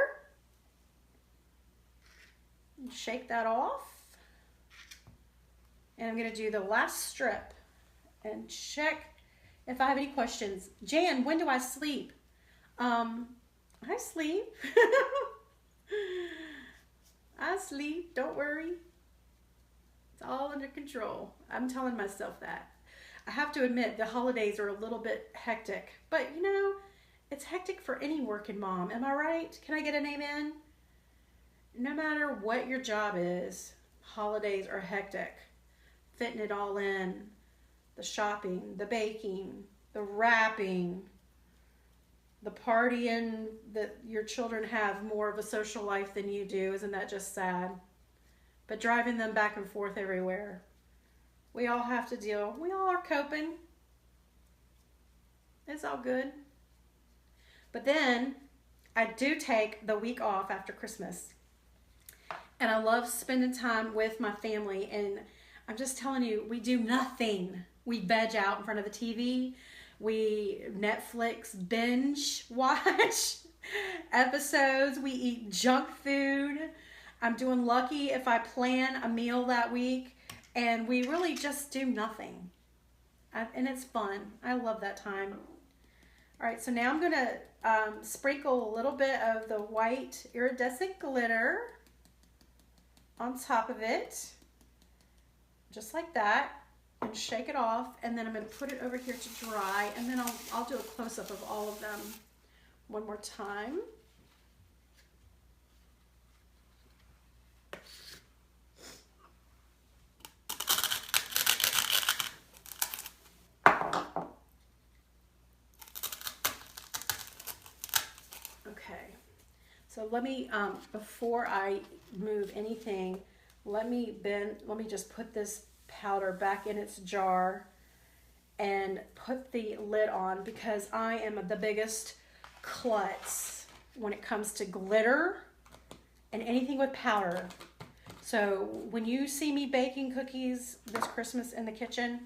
Shake that off. And I'm gonna do the last strip and check if I have any questions. Jan, when do I sleep? I sleep. I sleep, don't worry. It's all under control. I'm telling myself that. I have to admit the holidays are a little bit hectic, but you know, it's hectic for any working mom. Am I right? Can I get an amen? No matter what your job is, holidays are hectic. Fitting it all in, the shopping, the baking, the wrapping, the partying that your children have more of a social life than you do. Isn't that just sad? But driving them back and forth everywhere. We all have to deal. We all are coping. It's all good. But then I do take the week off after Christmas. And I love spending time with my family. And I'm just telling you, we do nothing. We veg out in front of the TV. We Netflix binge watch episodes. We eat junk food. I'm doing lucky if I plan a meal that week. And we really just do nothing. And it's fun. I love that time. All right, so now I'm going to sprinkle a little bit of the white iridescent glitter on top of it. Just like that. And shake it off, and then I'm going to put it over here to dry, and then I'll do a close-up of all of them one more time. Okay, so let me, before I move anything, let me just put this powder back in its jar and put the lid on, because I am the biggest klutz when it comes to glitter and anything with powder. So when you see me baking cookies this Christmas in the kitchen,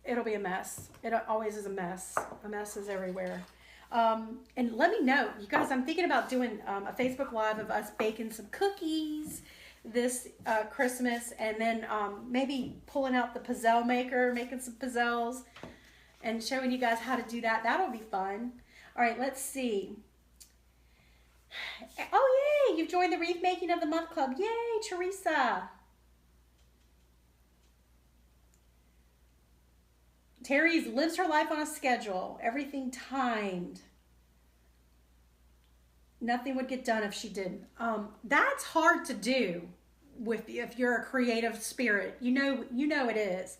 it'll be a mess. It always is a mess. A mess is everywhere. And let me know, you guys, I'm thinking about doing a Facebook Live of us baking some cookies this Christmas, and then maybe pulling out the pizzelle maker, making some pizzelles, and showing you guys how to do that. That'll be fun. All right, let's see. Oh, yay! You've joined the Wreath Making of the Month Club. Yay, Teresa. Terry lives her life on a schedule. Everything timed. Nothing would get done if she didn't. That's hard to do if you're a creative spirit. You know it is.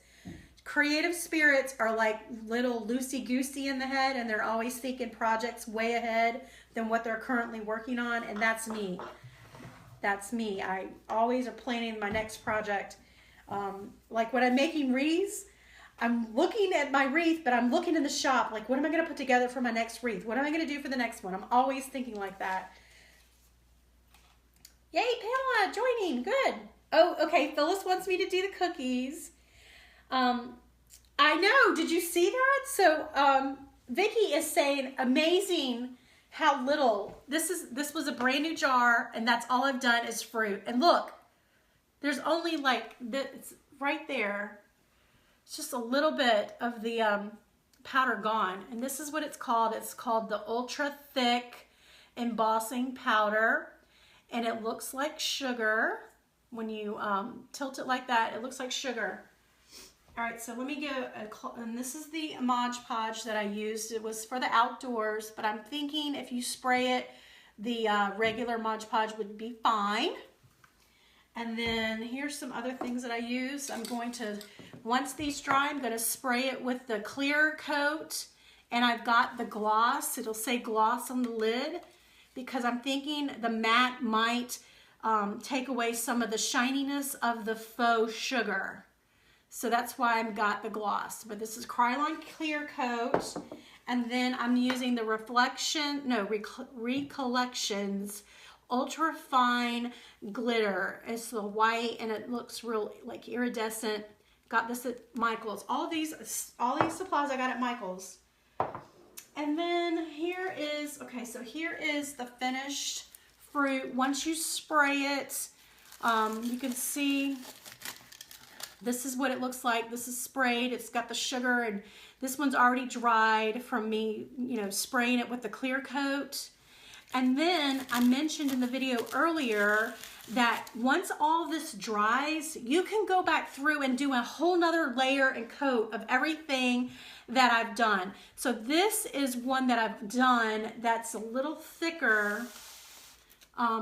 Creative spirits are like little loosey-goosey in the head, and they're always thinking projects way ahead than what they're currently working on, and that's me. That's me. I always are planning my next project. Like when I'm making wreaths, I'm looking at my wreath, but I'm looking in the shop, like, what am I going to put together for my next wreath? What am I going to do for the next one? I'm always thinking like that. Yay, Pamela, joining. Good. Oh, okay. Phyllis wants me to do the cookies. I know. Did you see that? So, Vicky is saying, amazing how little. This was a brand new jar, and that's all I've done is fruit. And look, there's only like this right there. It's just a little bit of the powder gone. And this is what it's called. It's called the Ultra Thick Embossing Powder. And it looks like sugar. When you tilt it like that, it looks like sugar. All right, so let me go, and this is the Mod Podge that I used. It was for the outdoors, but I'm thinking if you spray it, the regular Mod Podge would be fine. And then here's some other things that I use. I'm going to, once these dry, I'm going to spray it with the clear coat. And I've got the gloss. It'll say gloss on the lid, because I'm thinking the matte might take away some of the shininess of the faux sugar. So that's why I've got the gloss. But this is Krylon Clear Coat. And then I'm using the Recollections ultra fine glitter. It's the white and it looks real like iridescent. Got this at Michael's. All these supplies I got at Michael's. And then here is, okay, so here is the finished fruit. Once you spray it, you can see this is what it looks like. This is sprayed. It's got the sugar, and this one's already dried from me, you know, spraying it with the clear coat. And then I mentioned in the video earlier that once all this dries, you can go back through and do a whole nother layer and coat of everything that I've done. So this is one that I've done that's a little thicker.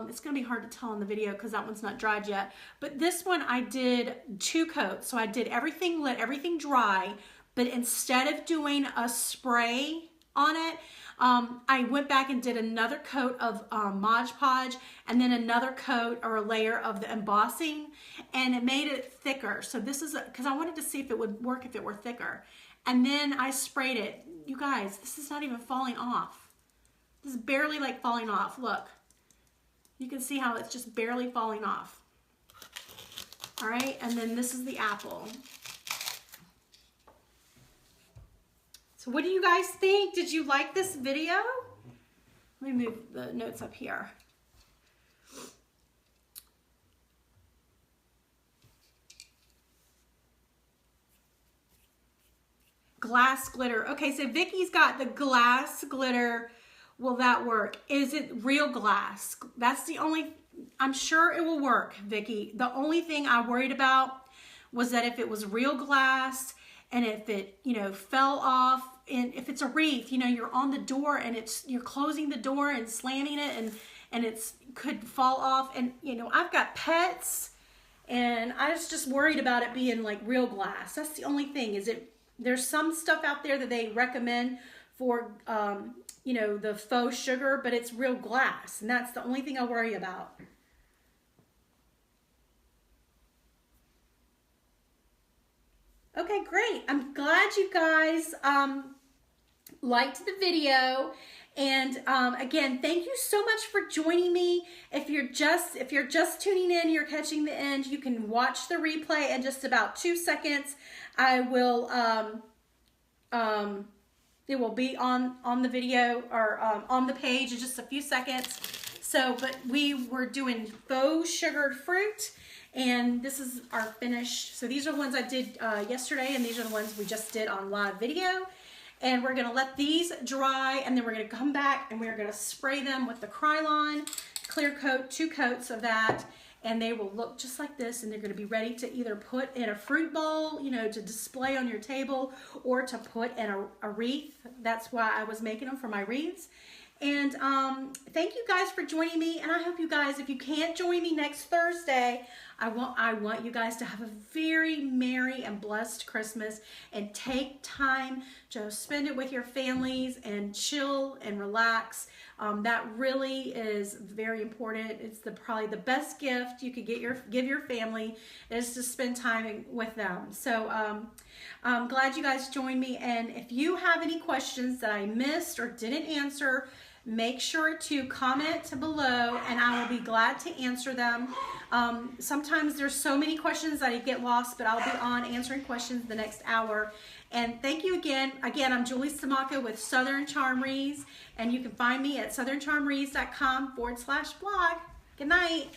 It's gonna be hard to tell in the video because that one's not dried yet. But this one I did 2 coats. So I did everything, let everything dry, but instead of doing a spray on it, I went back and did another coat of Mod Podge and then another coat or a layer of the embossing, and it made it thicker. So this is, because I wanted to see if it would work if it were thicker. And then I sprayed it. You guys, this is not even falling off. This is barely like falling off. Look, you can see how it's just barely falling off. All right, and then this is the apple. So what do you guys think? Did you like this video? Let me move the notes up here. Glass glitter. Okay, so Vicky's got the glass glitter. Will that work? Is it real glass? That's the only, I'm sure it will work, Vicky. The only thing I worried about was that if it was real glass and if it, you know, fell off, and if it's a wreath, you know, you're on the door and you're closing the door and slamming it, and it's could fall off. And, you know, I've got pets and I was just worried about it being like real glass. That's the only thing. There's some stuff out there that they recommend for, you know, the faux sugar, but it's real glass. And that's the only thing I worry about. Okay, great. I'm glad you guys liked the video. And again, thank you so much for joining me. If you're just tuning in, you're catching the end, you can watch the replay in just about 2 seconds. I will it will be on the video or on the page in just a few seconds. So, but we were doing faux sugared fruit, and this is our finished. So these are the ones I did yesterday, and these are the ones we just did on live video. And we're gonna let these dry, and then we're gonna come back and we're gonna spray them with the Krylon clear coat, 2 coats of that, and they will look just like this, and they're gonna be ready to either put in a fruit bowl, you know, to display on your table, or to put in a wreath. That's why I was making them for my wreaths. And thank you guys for joining me, and I hope you guys, if you can't join me next Thursday, I want you guys to have a very merry and blessed Christmas, and take time to spend it with your families and chill and relax. That really is very important. It's probably the best gift you could give your family, is to spend time with them. So I'm glad you guys joined me, and if you have any questions that I missed or didn't answer, make sure to comment below and I will be glad to answer them. Sometimes there's so many questions that I get lost, but I'll be on answering questions the next hour. And thank you again. Again, I'm Julie Samaka with Southern Charm Wreaths, and you can find me at southerncharmwreaths.com/blog. Good night.